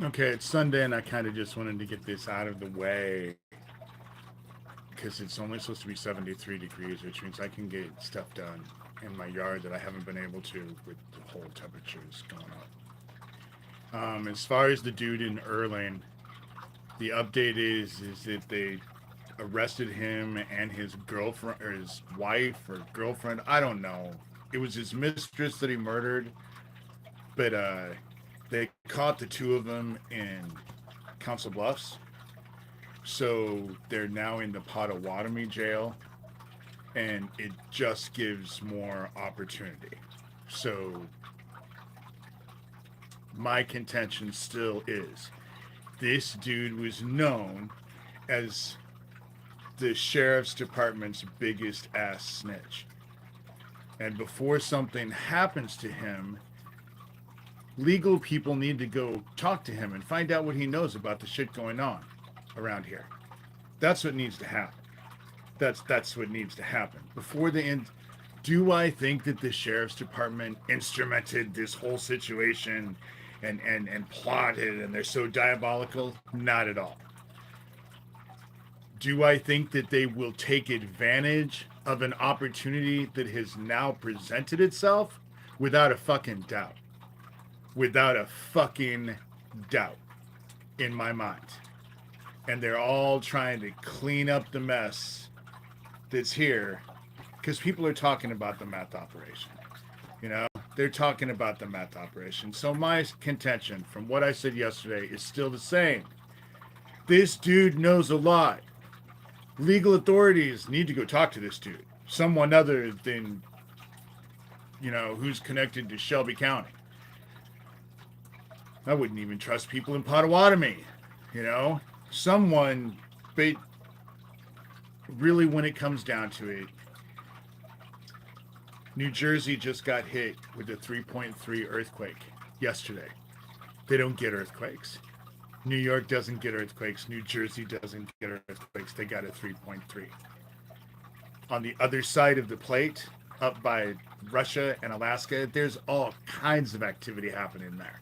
Okay, it's Sunday, and I kind of just wanted to get this out of the way because it's only supposed to be 73 degrees, which means I can get stuff done in my yard that I haven't been able to with the whole temperatures going up. As far as the dude in Erling, the update is that they arrested him and his girlfriend or his wife or girlfriend. I don't know. It was his mistress that he murdered, but they caught the two of them in Council Bluffs. So they're now in the Potawatomi jail, and it just gives more opportunity. So my contention still is this dude was known as the sheriff's department's biggest ass snitch. And before something happens to him, legal people need to go talk to him and find out what he knows about the shit going on around here. That's what needs to happen. That's what needs to happen. Before the end, do I think that the sheriff's department instrumented this whole situation and plotted and they're so diabolical? Not at all. Do I think that they will take advantage of an opportunity that has now presented itself? Without a fucking doubt. Without a fucking doubt in my mind. And they're all trying to clean up the mess that's here because people are talking about the meth operation. You know, they're talking about the meth operation. So my contention from what I said yesterday is still the same. This dude knows a lot. Legal authorities need to go talk to this dude. Someone other than, who's connected to Shelby County. I wouldn't even trust people in Potawatomi, Someone, but really when it comes down to it, New Jersey just got hit with a 3.3 earthquake yesterday. They don't get earthquakes. New York doesn't get earthquakes. New Jersey doesn't get earthquakes. They got a 3.3. On the other side of the plate, up by Russia and Alaska, there's all kinds of activity happening there.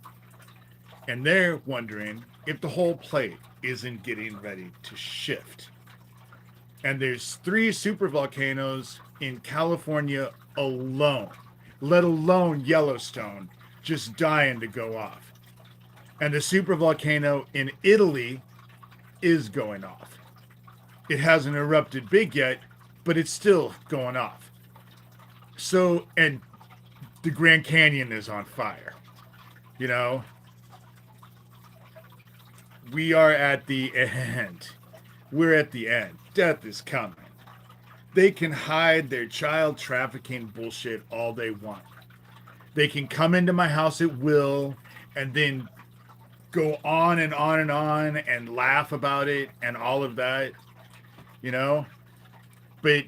And they're wondering if the whole plate isn't getting ready to shift. And there's 3 supervolcanoes in California alone, let alone Yellowstone, just dying to go off. And the supervolcano in Italy is going off. It hasn't erupted big yet, but it's still going off. So, and the Grand Canyon is on fire. We are at the end. We're at the end. Death is coming. They can hide their child trafficking bullshit all they want. They can come into my house at will and then go on and on and on and laugh about it and all of that, But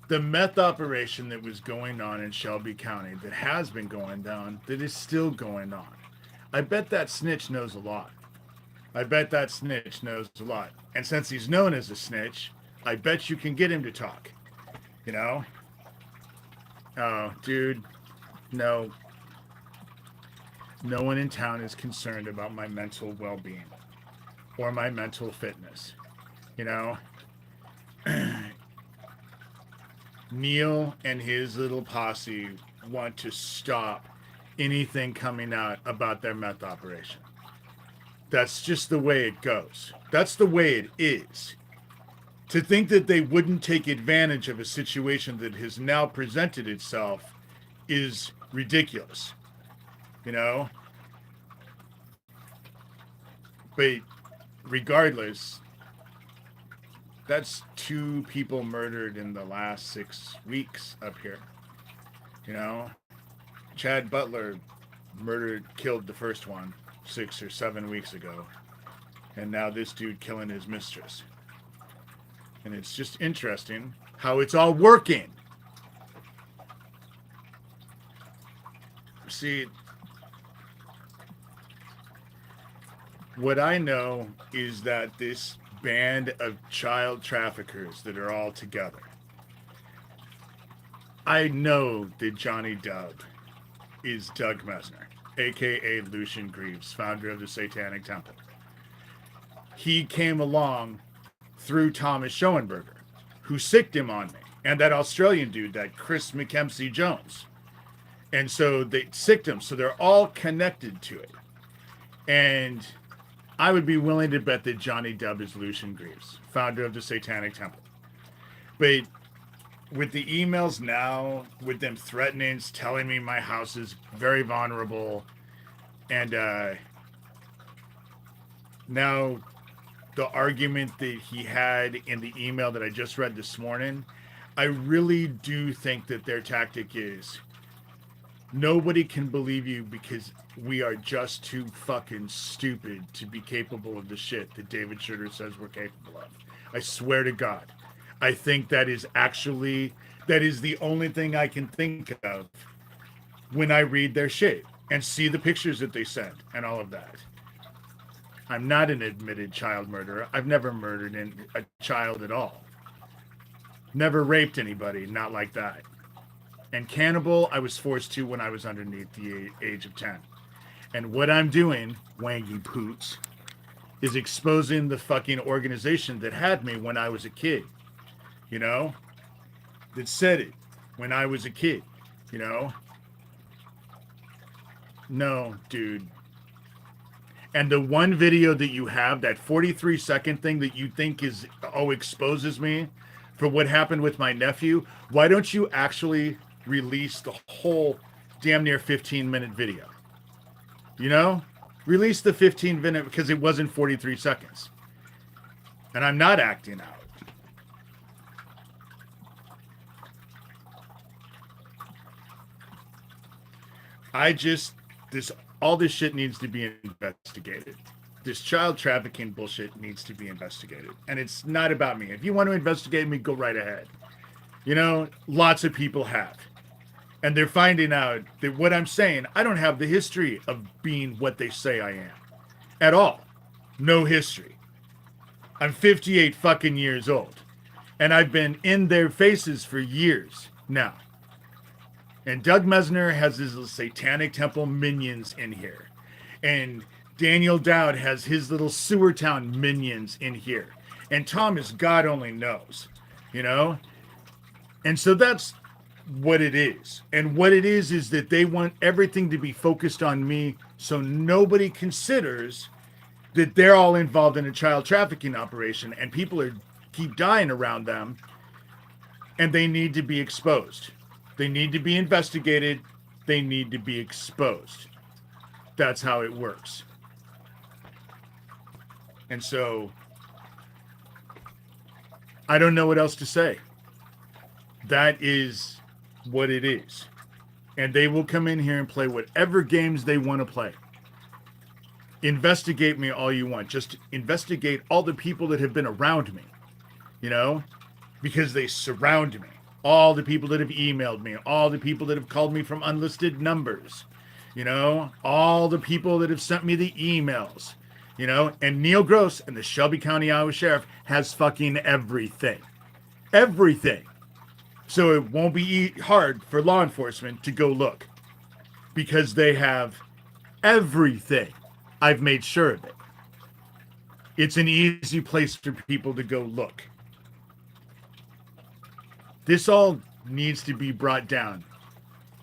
the meth operation that was going on in Shelby County, that has been going down, that is still going on. I bet that snitch knows a lot. I bet that snitch knows a lot. And since he's known as a snitch, I bet you can get him to talk. Oh, dude, no. No one in town is concerned about my mental well-being or my mental fitness. Neil and his little posse want to stop anything coming out about their meth operation. That's just the way it goes. That's the way it is. To think that they wouldn't take advantage of a situation that has now presented itself is ridiculous. But regardless, that's 2 people murdered in the last 6 weeks up here. Chad Butler killed the first one 6 or 7 weeks ago. And now this dude killing his mistress. And it's just interesting how it's all working. See, what I know is that this band of child traffickers that are all together, I know that Johnny Dub is Doug Mesner, aka Lucian Greaves, founder of the Satanic Temple. He came along through Thomas Schoenberger, who sicked him on me, and that Australian dude, that Chris McKempsey Jones. And so they sicked him, so they're all connected to it. And I would be willing to bet that Johnny Depp is Lucian Greaves, founder of the Satanic Temple. But with the emails now, with them threatening, telling me my house is very vulnerable, and now the argument that he had in the email that I just read this morning, I really do think that their tactic is nobody can believe you because we are just too fucking stupid to be capable of the shit that David Shurter says we're capable of. I swear to God. I think that is the only thing I can think of when I read their shit and see the pictures that they send and all of that. I'm not an admitted child murderer. I've never murdered a child at all. Never raped anybody, not like that. And cannibal, I was forced to when I was underneath the age of 10. And what I'm doing, wangy poots, is exposing the fucking organization that had me when I was a kid. You know? That said it when I was a kid. You know? No, dude. And the one video that you have, that 43-second thing that you think is, exposes me for what happened with my nephew, why don't you actually release the whole damn near 15-minute video? You know? Release the 15-minute because it wasn't 43 seconds. And I'm not acting out. All this shit needs to be investigated. This child trafficking bullshit needs to be investigated. And it's not about me. If you want to investigate me, go right ahead. You know, lots of people have. And they're finding out that what I'm saying, I don't have the history of being what they say I am. At all. No history. I'm 58 fucking years old. And I've been in their faces for years now. And Doug Mesner has his Satanic Temple minions in here. And Daniel Dowd has his little Sewer Town minions in here. And Thomas, God only knows. You know? And so that's what it is. And what it is that they want everything to be focused on me so nobody considers that they're all involved in a child trafficking operation and people keep dying around them and they need to be exposed. They need to be investigated. They need to be exposed. That's how it works. And so, I don't know what else to say. That is what it is. And they will come in here and play whatever games they want to play. Investigate me all you want. Just investigate all the people that have been around me. You know? Because they surround me. All the people that have emailed me, all the people that have called me from unlisted numbers, you know, all the people that have sent me the emails, you know, and Neil Gross and the Shelby County, Iowa Sheriff has fucking everything. Everything. So it won't be hard for law enforcement to go look because they have everything. I've made sure of it. It's an easy place for people to go look. This all needs to be brought down.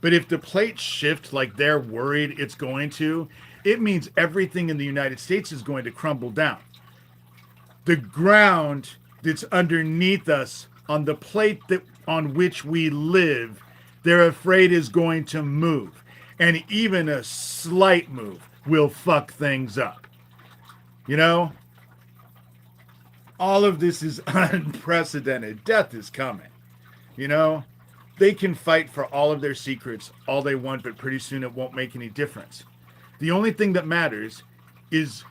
But if the plates shift like they're worried it's going to, it means everything in the United States is going to crumble down. The ground that's underneath us on the plate on which we live, they're afraid is going to move. And even a slight move will fuck things up. You know? All of this is unprecedented. Death is coming. You know, they can fight for all of their secrets all they want, but pretty soon it won't make any difference. The only thing that matters is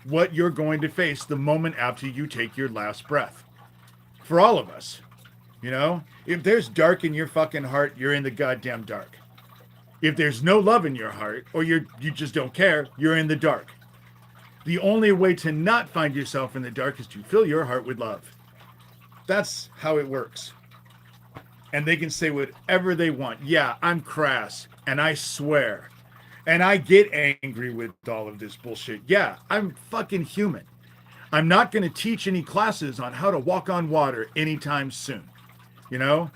what you're going to face the moment after you take your last breath. For all of us, you know, if there's dark in your fucking heart, you're in the goddamn dark. If there's no love in your heart, or you just don't care, you're in the dark. The only way to not find yourself in the dark is to fill your heart with love. That's how it works. And they can say whatever they want. Yeah, I'm crass, and I swear. And I get angry with all of this bullshit. Yeah, I'm fucking human. I'm not going to teach any classes on how to walk on water anytime soon. You know?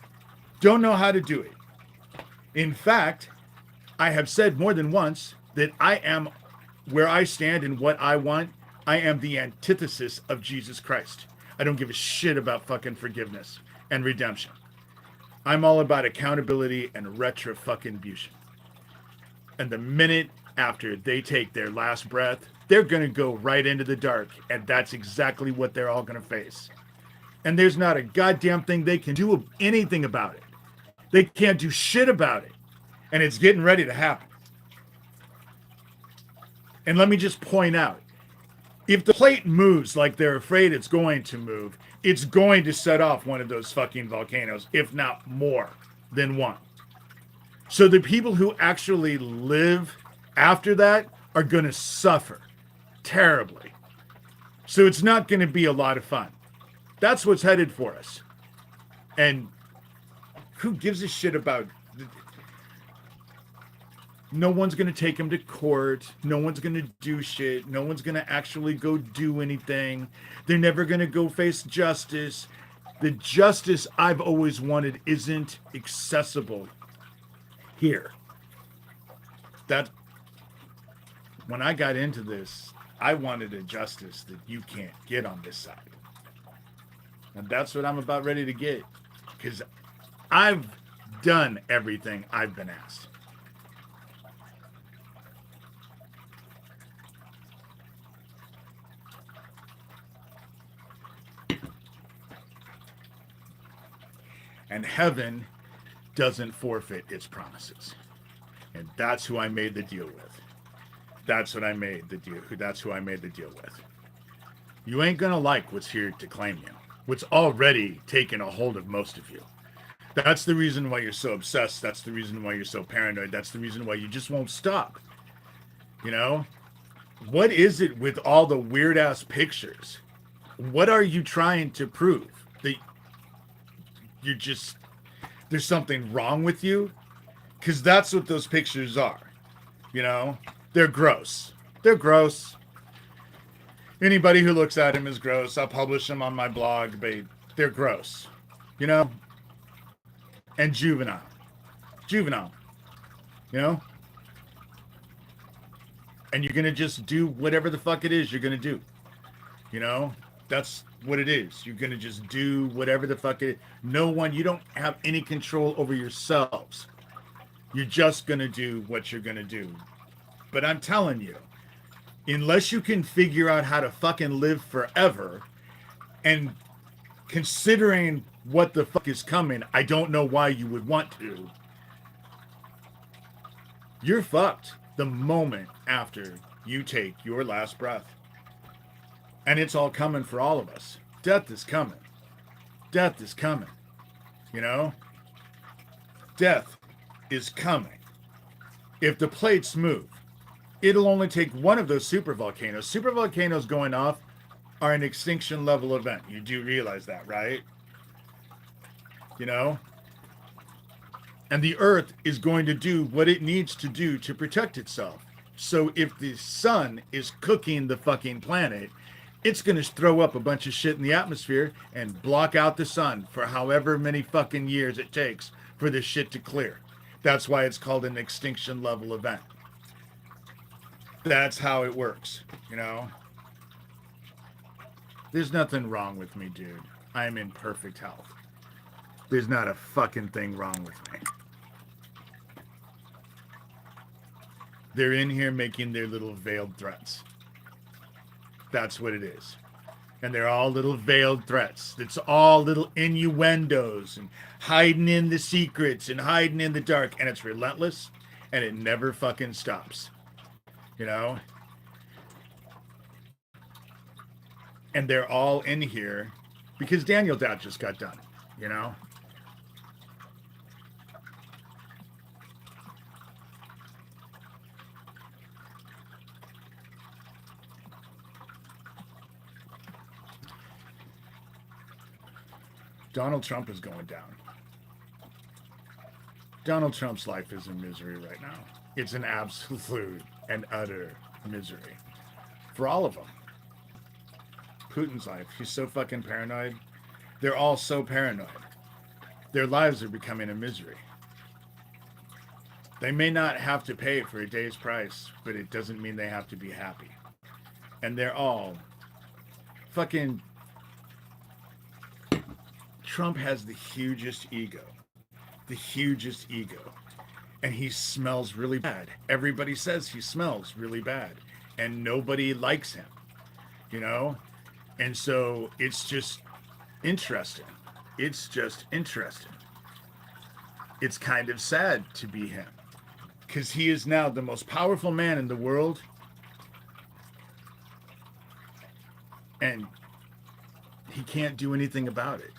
Don't know how to do it. In fact, I have said more than once that I am where I stand and what I want. I am the antithesis of Jesus Christ. I don't give a shit about fucking forgiveness and redemption. I'm all about accountability and retribution. And the minute after they take their last breath, they're going to go right into the dark. And that's exactly what they're all going to face. And there's not a goddamn thing they can do anything about it. They can't do shit about it. And it's getting ready to happen. And let me just point out, if the plate moves like they're afraid it's going to move, it's going to set off one of those fucking volcanoes, if not more than one. So the people who actually live after that are going to suffer terribly. So it's not going to be a lot of fun. That's what's headed for us. And who gives a shit about... No one's going to take him to court. No one's going to do shit. No one's going to actually go do anything. They're never going to go face justice. The justice I've always wanted isn't accessible here. That when I got into this, I wanted a justice that you can't get on this side. And that's what I'm about ready to get. Because I've done everything I've been asked. And heaven doesn't forfeit its promises. And that's who I made the deal with. That's what I made the deal. That's who I made the deal with. You ain't gonna like what's here to claim you. What's already taken a hold of most of you. That's the reason why you're so obsessed. That's the reason why you're so paranoid. That's the reason why you just won't stop. You know? What is it with all the weird ass pictures? What are you trying to prove? That you're just, there's something wrong with you? Because that's what those pictures are. You know? They're gross. They're gross. Anybody who looks at them is gross. I'll publish them on my blog, but they're gross. You know? And juvenile. Juvenile. You know? And you're going to just do whatever the fuck it is you're going to do. You know? That's what it is. You're going to just do whatever the fuck it is. No one, you don't have any control over yourselves. You're just going to do what you're going to do. But I'm telling you, unless you can figure out how to fucking live forever, and considering what the fuck is coming, I don't know why you would want to. You're fucked the moment after you take your last breath. And it's all coming for all of us. Death is coming. Death is coming. You know? Death is coming. If the plates move, it'll only take one of those supervolcanoes. Supervolcanoes going off are an extinction level event. You do realize that, right? You know? And the Earth is going to do what it needs to do to protect itself. So if the sun is cooking the fucking planet, it's going to throw up a bunch of shit in the atmosphere and block out the sun for however many fucking years it takes for this shit to clear. That's why it's called an extinction level event. That's how it works, you know? There's nothing wrong with me, dude. I am in perfect health. There's not a fucking thing wrong with me. They're in here making their little veiled threats. That's what it is. And they're all little veiled threats. It's all little innuendos and hiding in the secrets and hiding in the dark. And it's relentless and it never fucking stops. You know? And they're all in here because Daniel Dowd just got done, you know? Donald Trump is going down. Donald Trump's life is in misery right now. It's an absolute and utter misery for all of them. Putin's life, he's so fucking paranoid. They're all so paranoid. Their lives are becoming a misery. They may not have to pay for a day's price, but it doesn't mean they have to be happy. And they're all fucking... Trump has the hugest ego. The hugest ego. And he smells really bad. Everybody says he smells really bad. And nobody likes him. You know? And so it's just interesting. It's just interesting. It's kind of sad to be him. Because he is now the most powerful man in the world. And he can't do anything about it.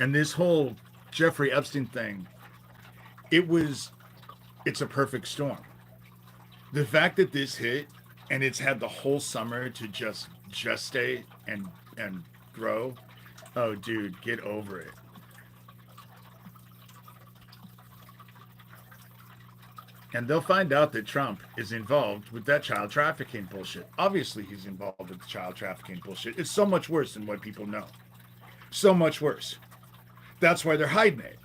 And this whole Jeffrey Epstein thing, it's a perfect storm. The fact that this hit and it's had the whole summer to just gestate and grow. Oh, dude, get over it. And they'll find out that Trump is involved with that child trafficking bullshit. Obviously, he's involved with the child trafficking bullshit. It's so much worse than what people know. So much worse. That's why they're hiding it.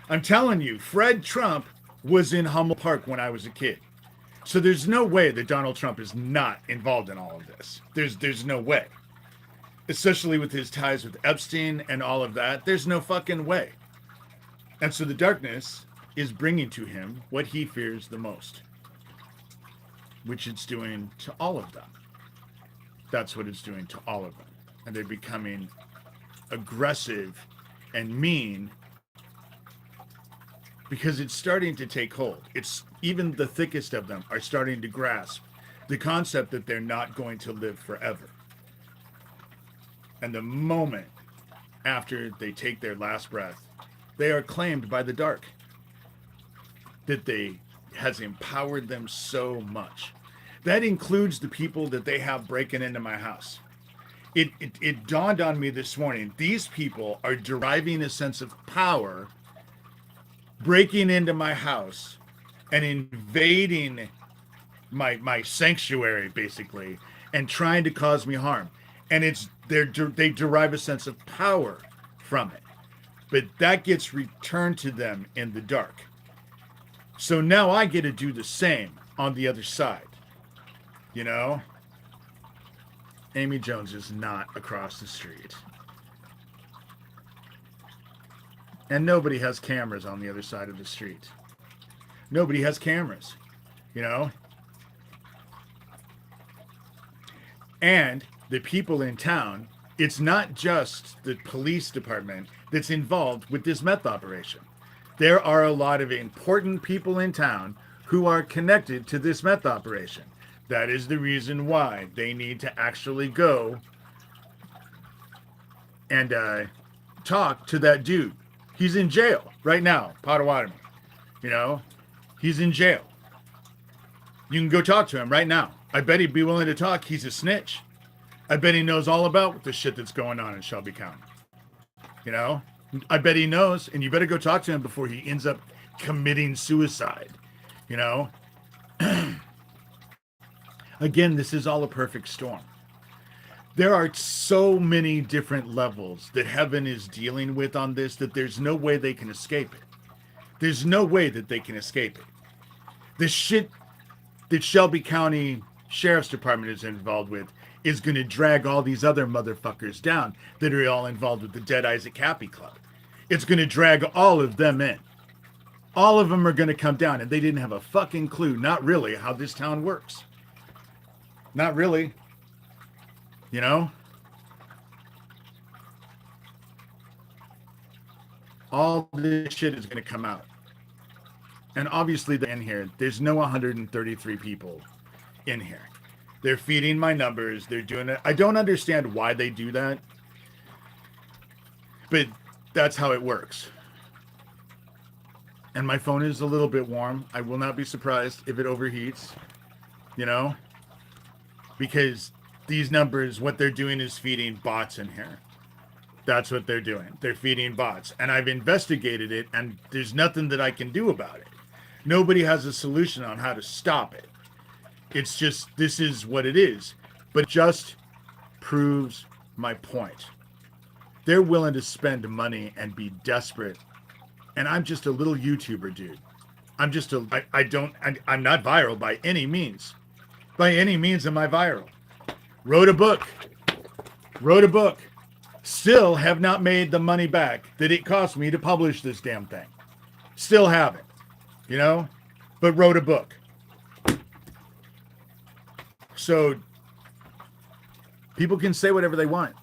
I'm telling you, Fred Trump was in Hummel Park when I was a kid. So there's no way that Donald Trump is not involved in all of this. There's no way. Especially with his ties with Epstein and all of that. There's no fucking way. And so the darkness is bringing to him what he fears the most, which it's doing to all of them. That's what it's doing to all of them. And they're becoming aggressive and mean because it's starting to take hold. It's even the thickest of them are starting to grasp the concept that they're not going to live forever. And the moment after they take their last breath, they are claimed by the dark. That they has empowered them so much. That includes the people that they have breaking into my house. It dawned on me this morning. These people are deriving a sense of power, breaking into my house and invading my sanctuary, basically, and trying to cause me harm. And they derive a sense of power from it. But that gets returned to them in the dark. So now I get to do the same on the other side. You know? Amy Jones is not across the street. And nobody has cameras on the other side of the street. Nobody has cameras. You know? And the people in town, it's not just the police department that's involved with this meth operation. There are a lot of important people in town who are connected to this meth operation. That is the reason why they need to actually go and talk to that dude. He's in jail right now, Potawatomi. You know, he's in jail. You can go talk to him right now. I bet he'd be willing to talk. He's a snitch. I bet he knows all about the shit that's going on in Shelby County. You know? I bet he knows, and you better go talk to him before he ends up committing suicide. You know? Again, this is all a perfect storm. There are so many different levels that heaven is dealing with on this that there's no way they can escape it. There's no way that they can escape it. The shit that Shelby County Sheriff's Department is involved with is going to drag all these other motherfuckers down that are all involved with the Dead Isaac Happy Club. It's going to drag all of them in. All of them are going to come down, and they didn't have a fucking clue, not really, how this town works. Not really. You know? All this shit is going to come out. And obviously, in here, there's no 133 people in here. They're feeding my numbers. They're doing it. I don't understand why they do that. But that's how it works. And my phone is a little bit warm. I will not be surprised if it overheats. You know? Because these numbers, what they're doing is feeding bots in here. That's what they're doing. They're feeding bots. And I've investigated it, and there's nothing that I can do about it. Nobody has a solution on how to stop it. It's just, this is what it is. But it just proves my point. They're willing to spend money and be desperate. And I'm just a little YouTuber, dude. I'm not viral by any means. By any means am I viral. Wrote a book. Still have not made the money back that it cost me to publish this damn thing. Still haven't, you know, but wrote a book. So people can say whatever they want.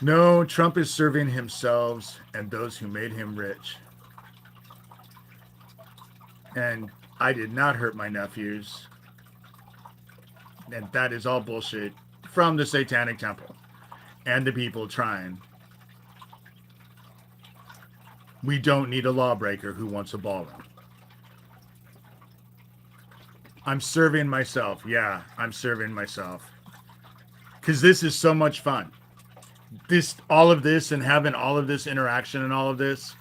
No, Trump is serving himself and those who made him rich. And I did not hurt my nephews. And that is all bullshit from the Satanic Temple and the people trying. We don't need a lawbreaker who wants a ballroom. I'm serving myself. Yeah, I'm serving myself. Because this is so much fun. All of this and having all of this interaction and all of this,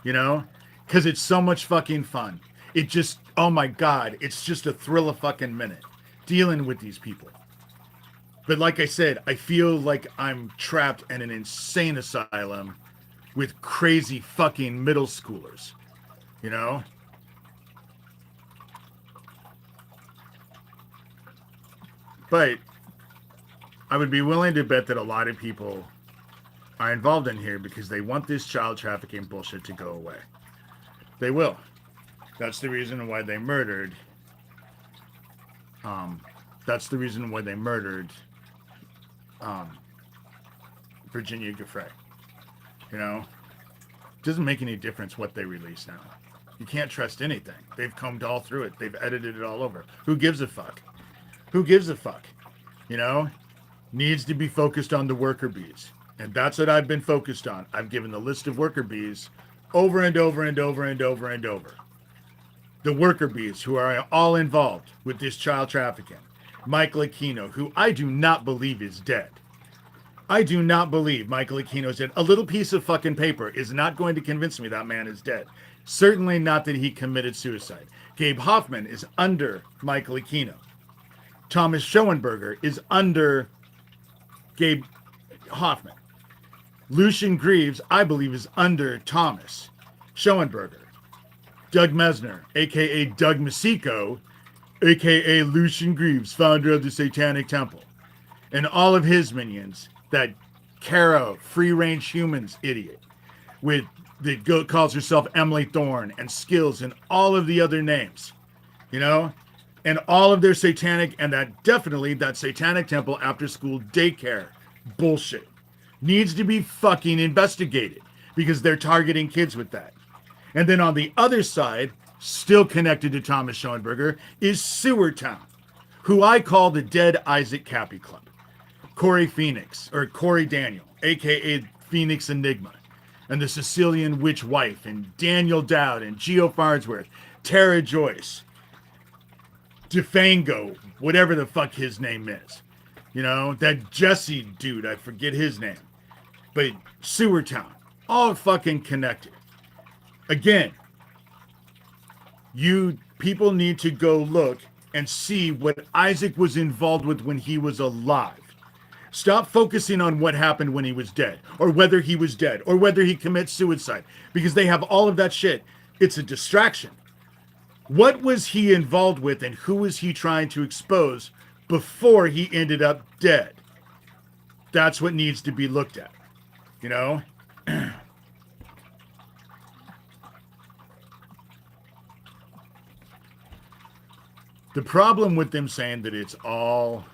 you know, because it's so much fucking fun. It just, oh my God, it's just a thrill of fucking minute dealing with these people. But like I said, I feel like I'm trapped in an insane asylum with crazy fucking middle schoolers, you know? But I would be willing to bet that a lot of people are involved in here because they want this child trafficking bullshit to go away. They will. That's the reason why they murdered. Virginia Giuffre. You know, it doesn't make any difference what they release now. You can't trust anything. They've combed all through it. They've edited it all over. Who gives a fuck? Who gives a fuck? You know, needs to be focused on the worker bees. And that's what I've been focused on. I've given the list of worker bees over and over and over and over and over. The worker bees who are all involved with this child trafficking. Michael Aquino, who I do not believe is dead. I do not believe Michael Aquino is dead. A little piece of fucking paper is not going to convince me that man is dead. Certainly not that he committed suicide. Gabe Hoffman is under Michael Aquino. Thomas Schoenberger is under Gabe Hoffman. Lucian Greaves, I believe, is under Thomas Schoenberger. Doug Mesner, a.k.a. Doug Masico, a.k.a. Lucian Greaves, founder of the Satanic Temple. And all of his minions, that Caro, free-range humans idiot, that calls herself Emily Thorne, and Skills, and all of the other names, you know? And all of their satanic, and that Satanic Temple after-school daycare bullshit needs to be fucking investigated because they're targeting kids with that. And then on the other side, still connected to Thomas Schoenberger, is Sewer Town, who I call the Dead Isaac Cappy Club. Corey Daniel, a.k.a. Phoenix Enigma, and the Sicilian Witch Wife, and Daniel Dowd, and Geo Farnsworth, Tara Joyce, DeFango, whatever the fuck his name is. You know, that Jesse dude, I forget his name. But Sewer Town, all fucking connected. Again, you people need to go look and see what Isaac was involved with when he was alive. Stop focusing on what happened when he was dead, or whether he was dead, or whether he commits suicide, because they have all of that shit. It's a distraction. What was he involved with, and who was he trying to expose before he ended up dead? That's what needs to be looked at, you know? The problem with them saying that it's all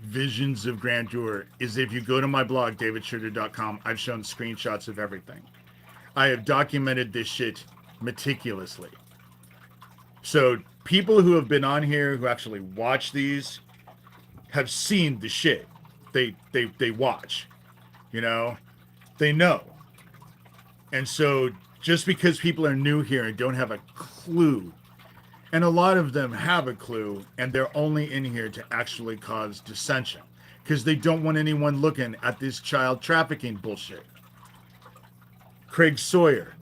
visions of grandeur is if you go to my blog, davidshurter.com, I've shown screenshots of everything. I have documented this shit meticulously. So people who have been on here who actually watch these have seen the shit. They watch, you know, they know. And so just because people are new here and don't have a clue, and a lot of them have a clue, and they're only in here to actually cause dissension. because they don't want anyone looking at this child trafficking bullshit. Craig Sawyer,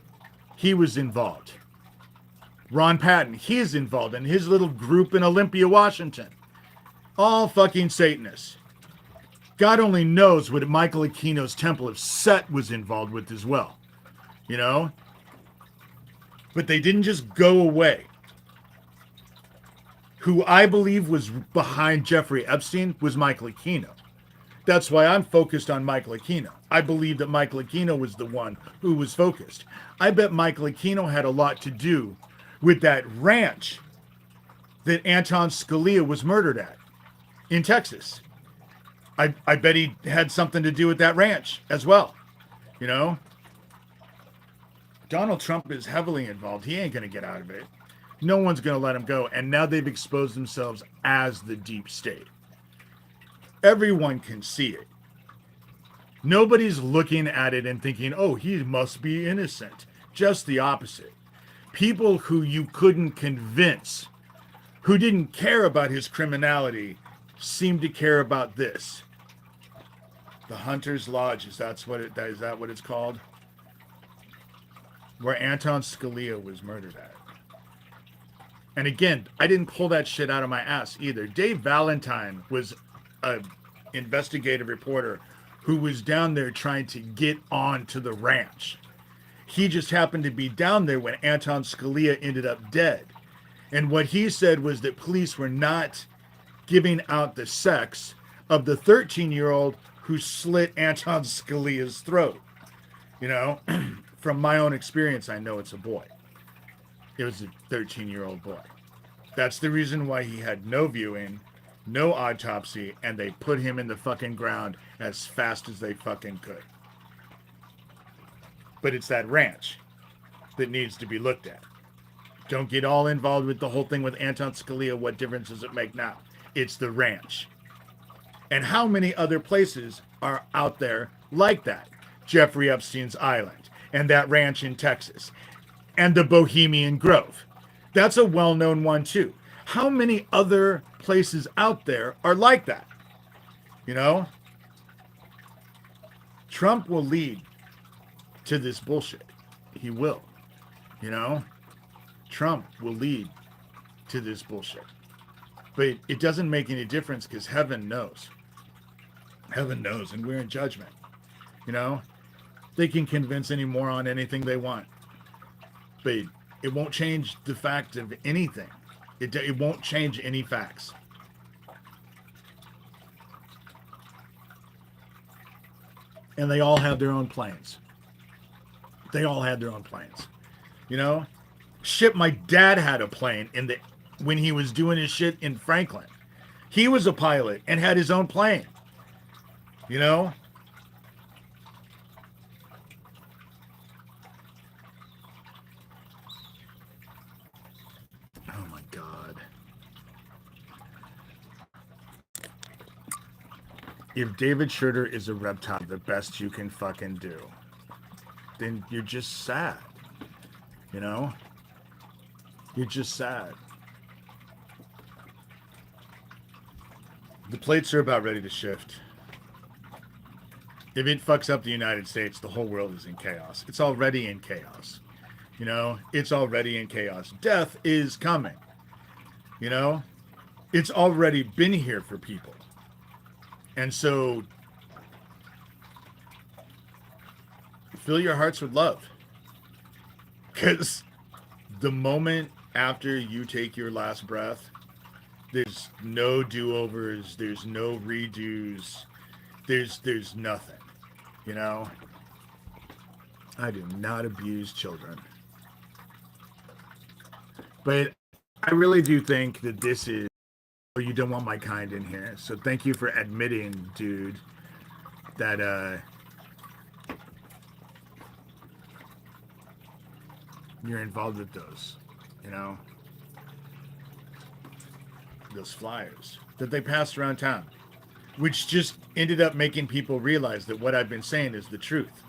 he was involved. Ron Patton, he is involved in his little group in Olympia, Washington. All fucking Satanists. God only knows what Michael Aquino's Temple of Set was involved with as well. You know? But they didn't just go away. Who I believe was behind Jeffrey Epstein was Michael Aquino. That's why I'm focused on Michael Aquino. I believe that Michael Aquino was the one who was focused. I bet Michael Aquino had a lot to do with that ranch that Anton Scalia was murdered at in Texas. I bet he had something to do with that ranch as well. You know? Donald Trump is heavily involved. He ain't going to get out of it. No one's going to let him go. And now they've exposed themselves as the deep state. Everyone can see it. Nobody's looking at it and thinking, oh, he must be innocent. Just the opposite. People who you couldn't convince, who didn't care about his criminality, seem to care about this. The Hunter's Lodge, is that what it's called? Where Anton Scalia was murdered at. And again, I didn't pull that shit out of my ass either. Dave Valentine was an investigative reporter who was down there trying to get on to the ranch. He just happened to be down there when Anton Scalia ended up dead. And what he said was that police were not giving out the sex of the 13-year-old who slit Anton Scalia's throat. You know, from my own experience, I know it's a boy. It was a 13-year-old boy. That's the reason why he had no viewing, no autopsy, and they put him in the fucking ground as fast as they fucking could. But it's that ranch that needs to be looked at. Don't get all involved with the whole thing with Anton Scalia. What difference does it make now? It's the ranch. And how many other places are out there like that? Jeffrey Epstein's Island and that ranch in Texas and the Bohemian Grove. That's a well-known one too. How many other places out there are like that? You know? Trump will lead to this bullshit. He will. You know? Trump will lead to this bullshit. But it doesn't make any difference because heaven knows. Heaven knows, and we're in judgment. You know? They can convince any moron anything they want. But it won't change the fact of anything. It won't change any facts. And they all have their own planes. They all had their own planes. You know? Shit, my dad had a plane when he was doing his shit in Franklin. He was a pilot and had his own plane. You know? Oh my God. If David Shurter is a reptile, the best you can fucking do, then you're just sad. You know? You're just sad. The plates are about ready to shift. If it fucks up the United States, the whole world is in chaos. It's already in chaos. You know? It's already in chaos. Death is coming. You know? It's already been here for people. And so, fill your hearts with love. Because the moment after you take your last breath, there's no do-overs, there's no redos, there's nothing, you know? I do not abuse children. But I really do think that this is, oh, you don't want my kind in here. So thank you for admitting, dude, that you're involved with those, you know, those flyers that they passed around town, which just ended up making people realize that what I've been saying is the truth.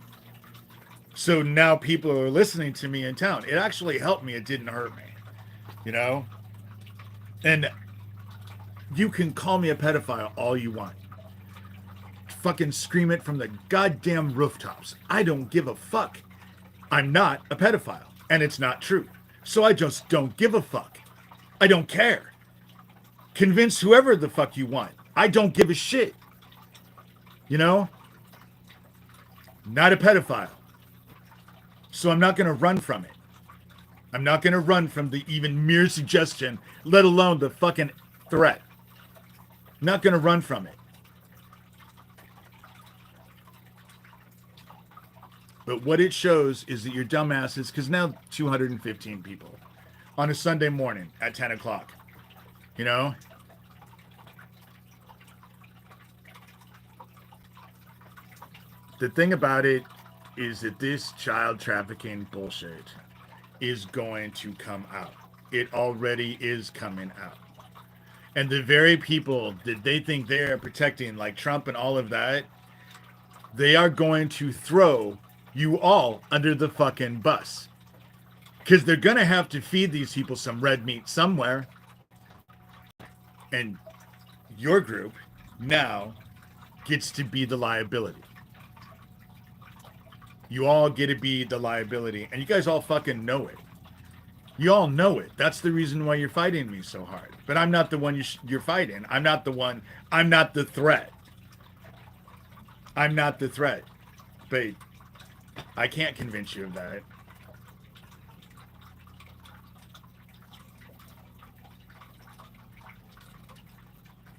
So now people are listening to me in town. It actually helped me. It didn't hurt me, you know? And you can call me a pedophile all you want. fucking scream it from the goddamn rooftops. I don't give a fuck. I'm not a pedophile, and it's not true. So I just don't give a fuck. I don't care. Convince whoever the fuck you want. I don't give a shit. You know? Not a pedophile. So I'm not going to run from it. I'm not going to run from the even mere suggestion, let alone the fucking threat. I'm not going to run from it. But what it shows is that you're dumbasses, because now 215 people on a Sunday morning at 10 o'clock. You know? The thing about it is that this child trafficking bullshit is going to come out. It already is coming out. And the very people that they think they're protecting, like Trump and all of that, they are going to throw you all under the fucking bus. Because they're going to have to feed these people some red meat somewhere. And your group now gets to be the liability. You all get to be the liability. And you guys all fucking know it. You all know it. That's the reason why you're fighting me so hard. But I'm not the one you're fighting. I'm not the one. I'm not the threat. I'm not the threat. But I can't convince you of that.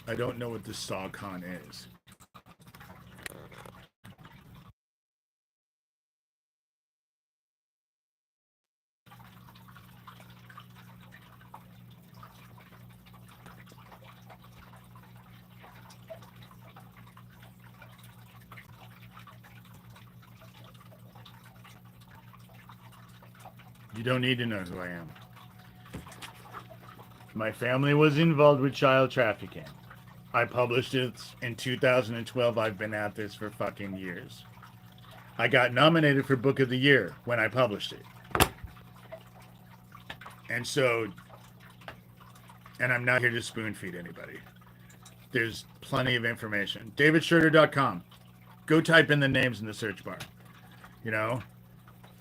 I don't know what the SawCon is. You don't need to know who I am. My family was involved with child trafficking. I published it in 2012. I've been at this for fucking years. I got nominated for Book of the Year when I published it. And so, and I'm not here to spoon feed anybody. There's plenty of information. DavidShurter.com. Go type in the names in the search bar. You know,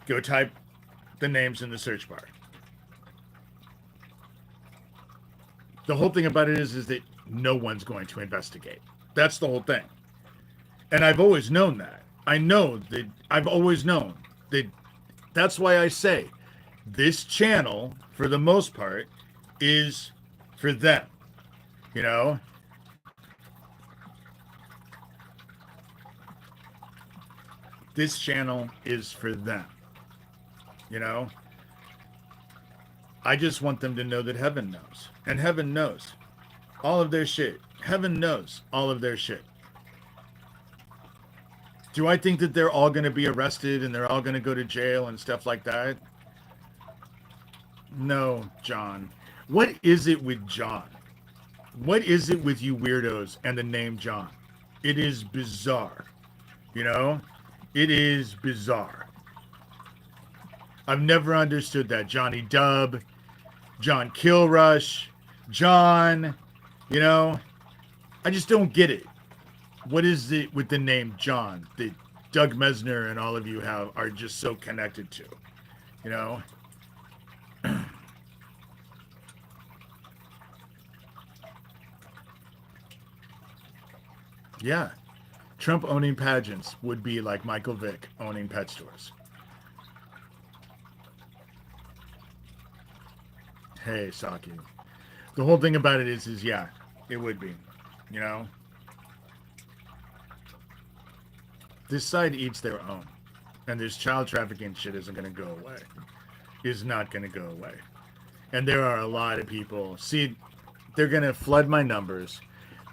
go type the names in the search bar. The whole thing about it is that no one's going to investigate. That's the whole thing. And I've always known that. I know that I've always known that. That's why I say this channel, for the most part, is for them. You know? This channel is for them. You know? I just want them to know that heaven knows. And heaven knows all of their shit. Heaven knows all of their shit. Do I think that they're all going to be arrested and they're all going to go to jail and stuff like that? No, John. What is it with John? What is it with you weirdos and the name John? It is bizarre. You know? It is bizarre. I've never understood that. Johnny Dub, John Kilrush, John, you know? I just don't get it. What is it with the name John that Doug Mesner and all of you are just so connected to? You know? Yeah. Trump owning pageants would be like Michael Vick owning pet stores. Hey, Saki. The whole thing about it is yeah, it would be. You know? This side eats their own. And this child trafficking shit isn't going to go away. Is not going to go away. And there are a lot of people. See, they're going to flood my numbers.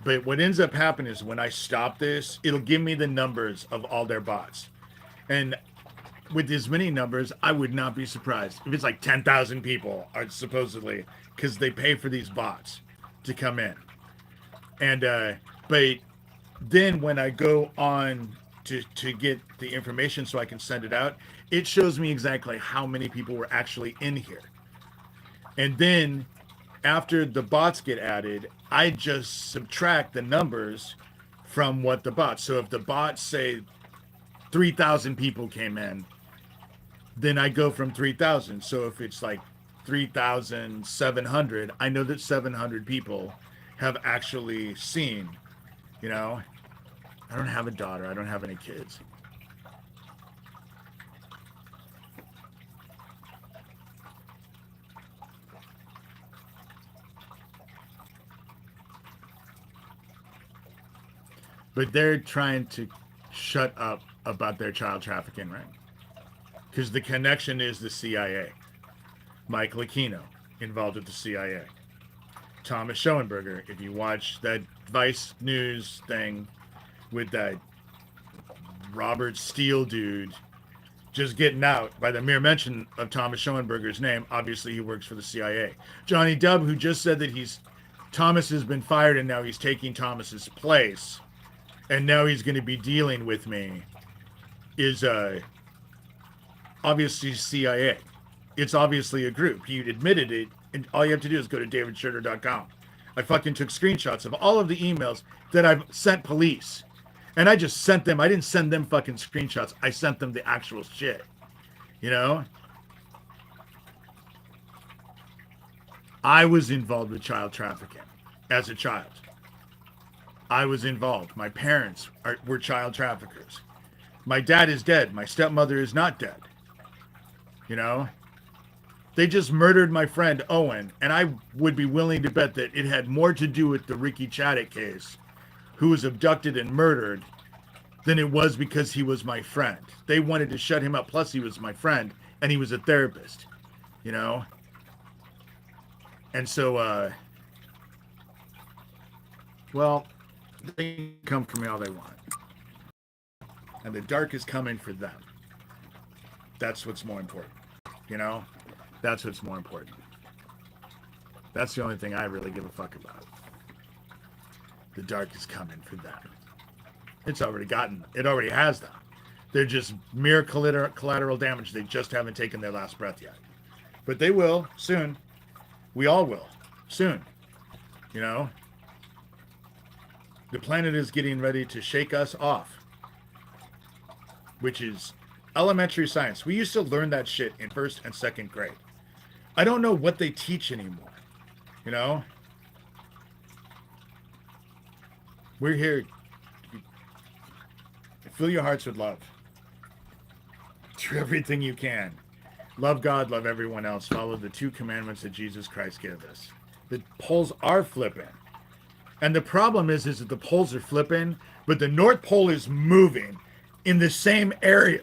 But what ends up happening is when I stop this, it'll give me the numbers of all their bots. And with as many numbers, I would not be surprised if it's like 10,000 people are supposedly, because they pay for these bots to come in. And, but then when I go on to get the information so I can send it out, it shows me exactly how many people were actually in here. And then after the bots get added, I just subtract the numbers from what the bots. So if the bots say 3,000 people came in, then I go from 3,000. So if it's like 3,700, I know that 700 people have actually seen, you know. I don't have a daughter. I don't have any kids. But they're trying to shut up about their child trafficking ring. Because the connection is the CIA. Mike Lucchino, involved with the CIA. Thomas Schoenberger, if you watch that Vice News thing with that Robert Steele dude just getting out by the mere mention of Thomas Schoenberger's name, obviously he works for the CIA. Johnny Dub, who just said that Thomas has been fired and now he's taking Thomas's place, and now he's going to be dealing with me, is obviously CIA. It's obviously a group. He admitted it, and all you have to do is go to davidshurter.com. I fucking took screenshots of all of the emails that I've sent police. And I just sent them. I didn't send them fucking screenshots. I sent them the actual shit. You know? I was involved with child trafficking as a child. I was involved. My parents were child traffickers. My dad is dead. My stepmother is not dead. You know? They just murdered my friend Owen, and I would be willing to bet that it had more to do with the Ricky Chaddick case, who was abducted and murdered, than it was because he was my friend. They wanted to shut him up, plus he was my friend, and he was a therapist, you know? And so, well, they can come for me all they want. And the dark is coming for them. That's what's more important, you know? That's what's more important. That's the only thing I really give a fuck about. The dark is coming for them. It already has them. They're just mere collateral damage. They just haven't taken their last breath yet. But they will soon. We all will soon. You know? The planet is getting ready to shake us off, which is elementary science. We used to learn that shit in first and second grade. I don't know what they teach anymore. You know? We're here. Fill your hearts with love. Do everything you can. Love God, love everyone else. Follow the 2 commandments that Jesus Christ gave us. The poles are flipping. And the problem is that the poles are flipping, but the North Pole is moving in the same area,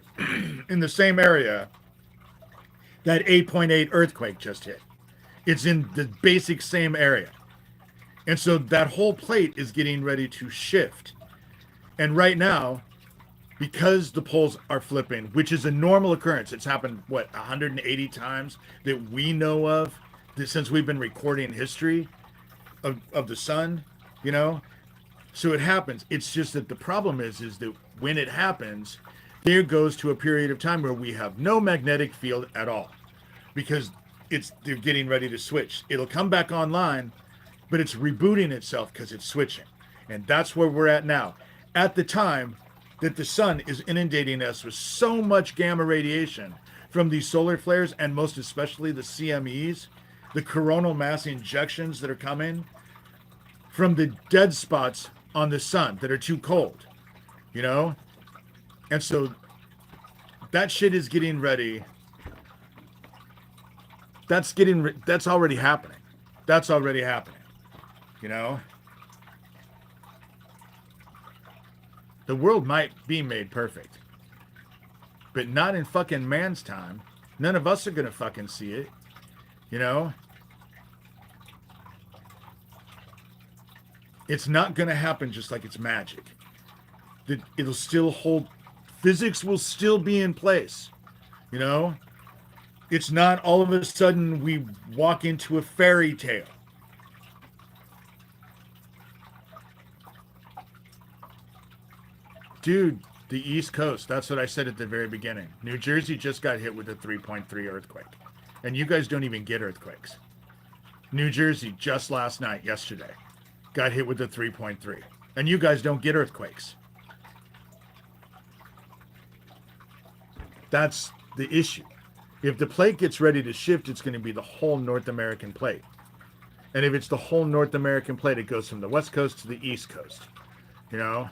that 8.8 earthquake just hit. It's in the basic same area. And so that whole plate is getting ready to shift. And right now, because the poles are flipping, which is a normal occurrence, it's happened, 180 times that we know of since we've been recording history of the sun, you know? So it happens. It's just that the problem is that when it happens, there goes to a period of time where we have no magnetic field at all, because they're getting ready to switch. It'll come back online, but it's rebooting itself because it's switching. And that's where we're at now. At the time that the sun is inundating us with so much gamma radiation from these solar flares, and most especially the CMEs, the coronal mass injections that are coming from the dead spots on the sun that are too cold, you know? And so that shit is getting ready. That's already happening. That's already happening, you know? The world might be made perfect, but not in fucking man's time. None of us are gonna fucking see it, you know? It's not gonna happen just like it's magic. It'll still hold. Physics will still be in place, you know? It's not all of a sudden we walk into a fairy tale. Dude, the East Coast, that's what I said at the very beginning. New Jersey just got hit with a 3.3 earthquake. And you guys don't even get earthquakes. New Jersey, just yesterday, got hit with a 3.3. And you guys don't get earthquakes. That's the issue. If the plate gets ready to shift, it's going to be the whole North American plate. And if it's the whole North American plate, it goes from the West Coast to the East Coast. You know?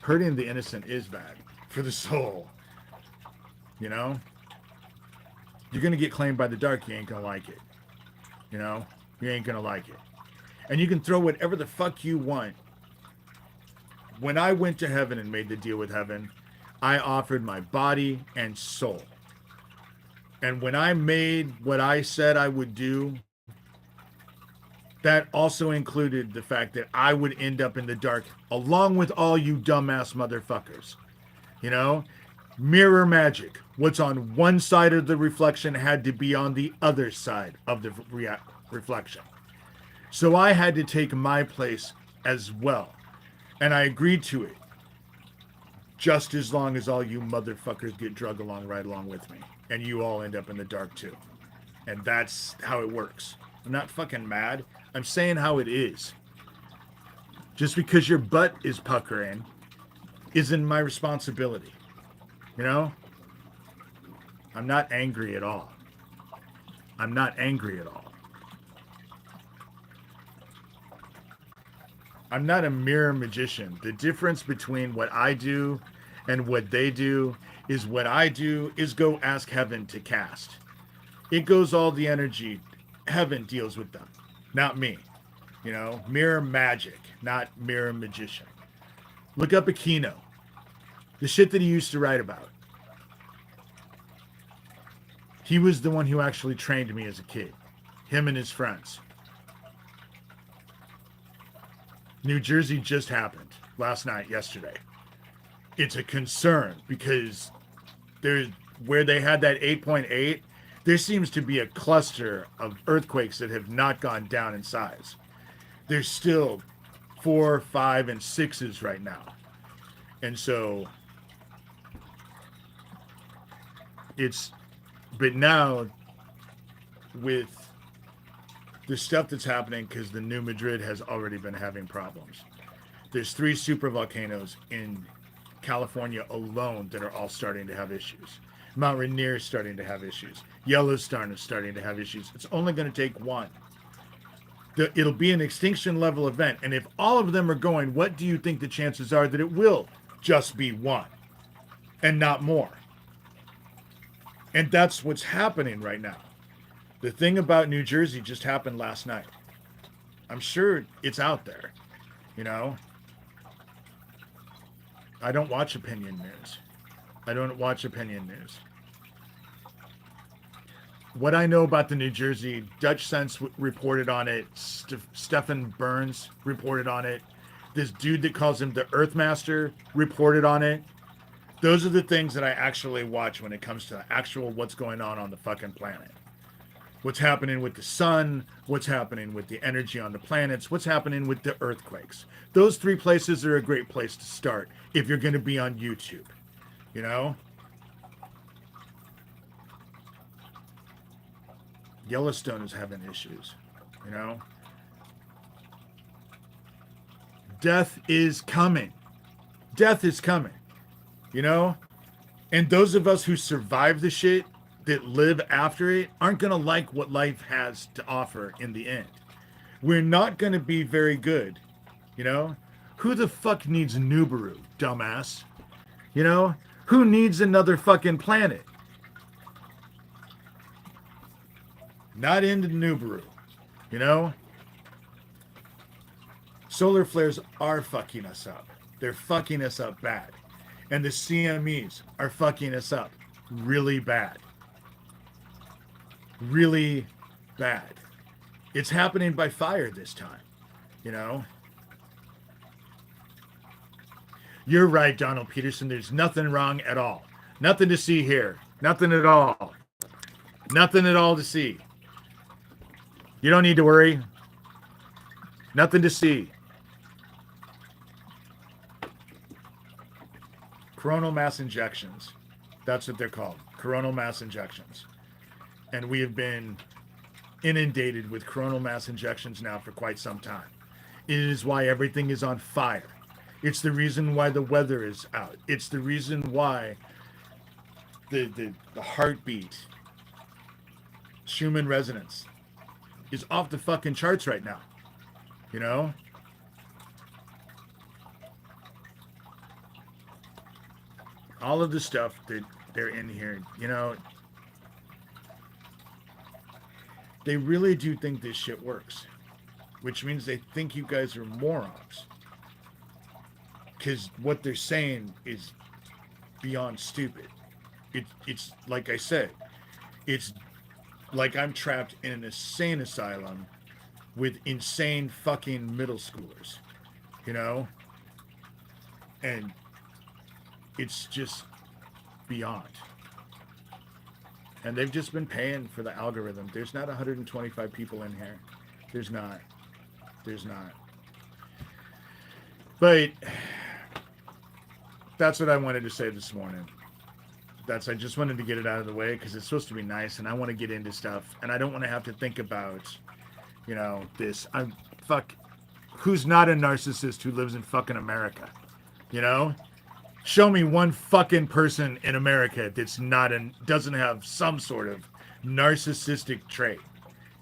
Hurting the innocent is bad for the soul. You know? You're going to get claimed by the dark. You ain't going to like it. You know? You ain't going to like it. And you can throw whatever the fuck you want. When I went to heaven and made the deal with heaven, I offered my body and soul. And when I made what I said I would do, that also included the fact that I would end up in the dark along with all you dumbass motherfuckers. You know? Mirror magic. What's on one side of the reflection had to be on the other side of the reflection. So I had to take my place as well. And I agreed to it. Just as long as all you motherfuckers get drug along right along with me. And you all end up in the dark too. And that's how it works. I'm not fucking mad. I'm saying how it is. Just because your butt is puckering isn't my responsibility. You know? I'm not angry at all. I'm not angry at all. I'm not a mirror magician. The difference between what I do and what they do is what I do is go ask heaven to cast. It goes all the energy. Heaven deals with them, not me. You know, mirror magic, not mirror magician. Look up Aquino. The shit that he used to write about. He was the one who actually trained me as a kid. Him and his friends. New Jersey just happened last night, yesterday. It's a concern because there's where they had that 8.8, there seems to be a cluster of earthquakes that have not gone down in size. There's still 4, 5, and 6s right now. And so but now with the stuff that's happening, because the New Madrid has already been having problems. There's 3 super volcanoes in California alone that are all starting to have issues. Mount Rainier is starting to have issues. Yellowstone is starting to have issues. It's only going to take one. It'll be an extinction level event. And if all of them are going, what do you think the chances are that it will just be one and not more? And that's what's happening right now. The thing about New Jersey just happened last night. I'm sure it's out there, you know? I don't watch opinion news. What I know about the New Jersey, Dutch Sense reported on it. Stephen Burns reported on it. This dude that calls him the Earthmaster reported on it. Those are the things that I actually watch when it comes to actual what's going on the fucking planet. What's happening with the sun, what's happening with the energy on the planets, what's happening with the earthquakes. Those 3 places are a great place to start if you're going to be on YouTube, you know? Yellowstone is having issues, you know? Death is coming. Death is coming, you know? And those of us who survive the shit, that live after it, aren't going to like what life has to offer in the end. We're not going to be very good, you know? Who the fuck needs Nibiru, dumbass? You know? Who needs another fucking planet? Not into Nibiru, you know? Solar flares are fucking us up. They're fucking us up bad. And the CMEs are fucking us up really bad. Really bad. It's happening by fire this time, you know? You're right, Donald Peterson. There's nothing wrong at all. Nothing to see here. Nothing at all. Nothing at all to see. You don't need to worry. Nothing to see. Coronal mass injections. That's what they're called, coronal mass injections. And we have been inundated with coronal mass injections now for quite some time. It is why everything is on fire. It's the reason why the weather is out. It's the reason why the heartbeat, Schumann resonance, is off the fucking charts right now. You know? All of the stuff that they're in here, you know, they really do think this shit works, which means they think you guys are morons. Because what they're saying is beyond stupid. It's like I said, it's like I'm trapped in an insane asylum with insane fucking middle schoolers, you know? And it's just beyond. And they've just been paying for the algorithm. There's not 125 people in here. There's not. But that's what I wanted to say this morning. I just wanted to get it out of the way because it's supposed to be nice and I want to get into stuff and I don't want to have to think about, you know, this. Who's not a narcissist who lives in fucking America? You know? Show me one fucking person in America that's doesn't have some sort of narcissistic trait,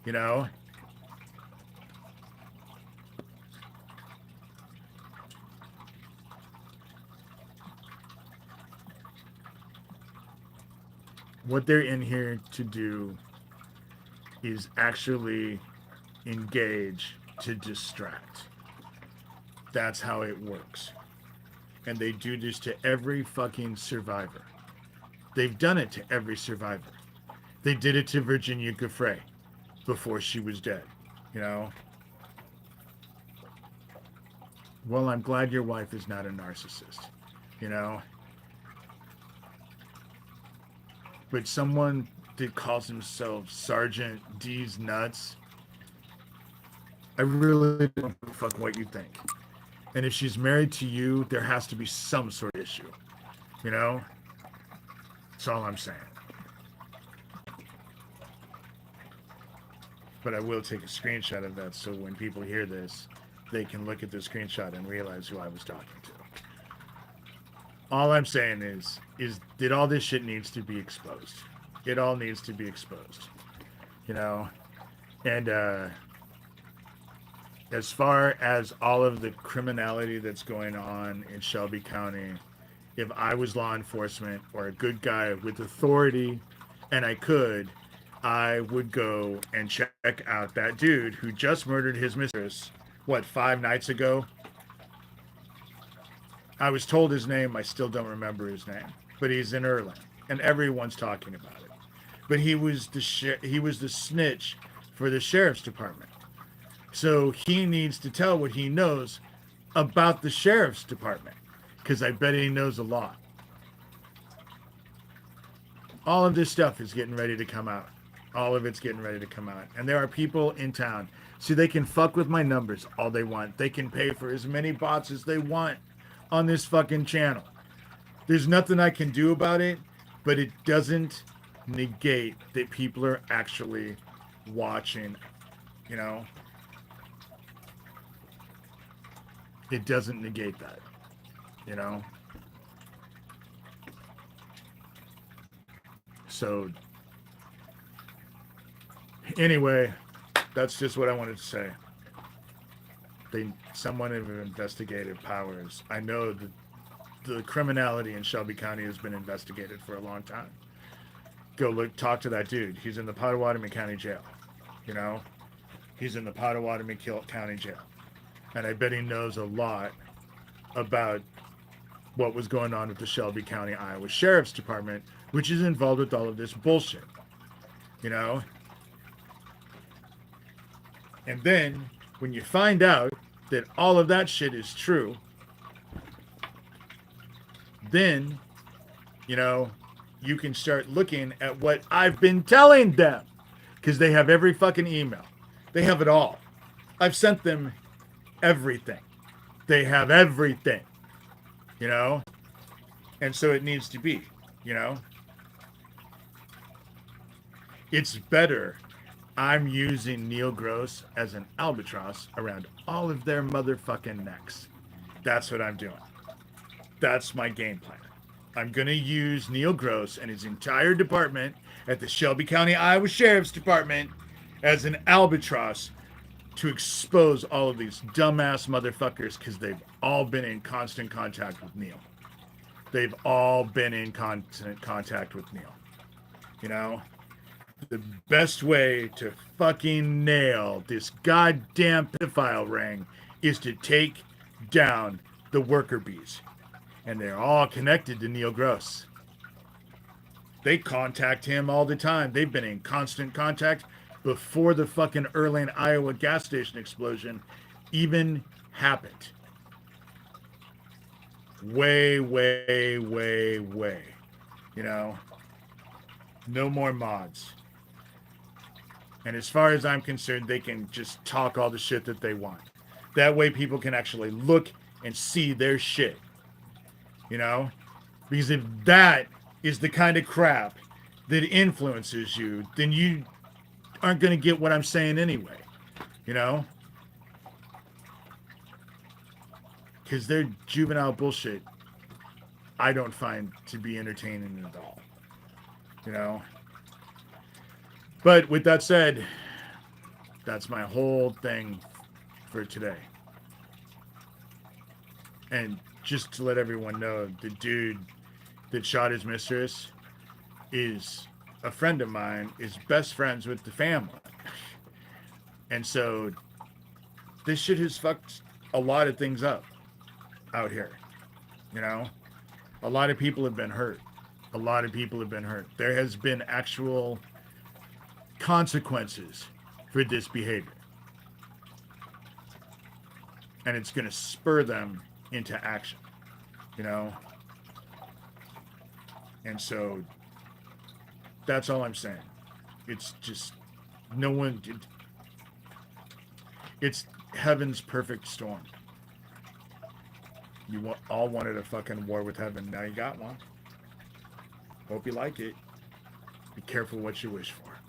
you know? What they're in here to do is actually engage to distract. That's how it works. And they do this to every fucking survivor. They've done it to every survivor. They did it to Virginia Giuffre before she was dead, you know? Well, I'm glad your wife is not a narcissist, you know? But someone that calls himself Sergeant D's nuts, I really don't give a fuck what you think. And if she's married to you, there has to be some sort of issue. You know? That's all I'm saying. But I will take a screenshot of that so when people hear this, they can look at the screenshot and realize who I was talking to. All I'm saying is that all this shit needs to be exposed. It all needs to be exposed. You know? And as far as all of the criminality that's going on in Shelby County, if I was law enforcement or a good guy with authority and I would go and check out that dude who just murdered his mistress, 5 nights ago? I was told his name. I still don't remember his name, but he's in Erlang, and everyone's talking about it. But he was the snitch for the sheriff's department, so he needs to tell what he knows about the sheriff's department, because I bet he knows a lot. All of this stuff is getting ready to come out. All of it's getting ready to come out, and there are people in town, so they can fuck with my numbers all they want. They can pay for as many bots as they want on this fucking channel. There's nothing I can do about it, but it doesn't negate that people are actually watching, you know? It doesn't negate that, you know? So, anyway, that's just what I wanted to say. Someone of investigative powers. I know that the criminality in Shelby County has been investigated for a long time. Go talk to that dude. He's in the Pottawatomie County Jail. You know? He's in the Pottawatomie County Jail. And I bet he knows a lot about what was going on with the Shelby County, Iowa Sheriff's Department, which is involved with all of this bullshit. You know? And then, when you find out that all of that shit is true, then, you know, you can start looking at what I've been telling them. Because they have every fucking email. They have it all. I've sent them everything. They have everything. You know? And so it needs to be, you know? It's better I'm using Neil Gross as an albatross around all of their motherfucking necks. That's what I'm doing. That's my game plan. I'm going to use Neil Gross and his entire department at the Shelby County, Iowa Sheriff's Department as an albatross to expose all of these dumbass motherfuckers because they've all been in constant contact with Neil. They've all been in constant contact with Neil. You know? The best way to fucking nail this goddamn pedophile ring is to take down the worker bees. And they're all connected to Neil Gross. They contact him all the time. They've been in constant contact before the fucking Erlang, Iowa gas station explosion even happened. Way, way, way, way. You know? No more mods. And as far as I'm concerned, they can just talk all the shit that they want. That way people can actually look and see their shit. You know? Because if that is the kind of crap that influences you, then you aren't going to get what I'm saying anyway. You know? Because their juvenile bullshit, I don't find to be entertaining at all. You know? But with that said, that's my whole thing for today. And just to let everyone know, the dude that shot his mistress is a friend of mine, is best friends with the family. And so this shit has fucked a lot of things up out here. You know? A lot of people have been hurt. A lot of people have been hurt. There has been actual consequences for this behavior. And it's going to spur them into action. You know? And so that's all I'm saying. It's just no one... It's heaven's perfect storm. You all wanted a fucking war with heaven. Now you got one. Hope you like it. Be careful what you wish for.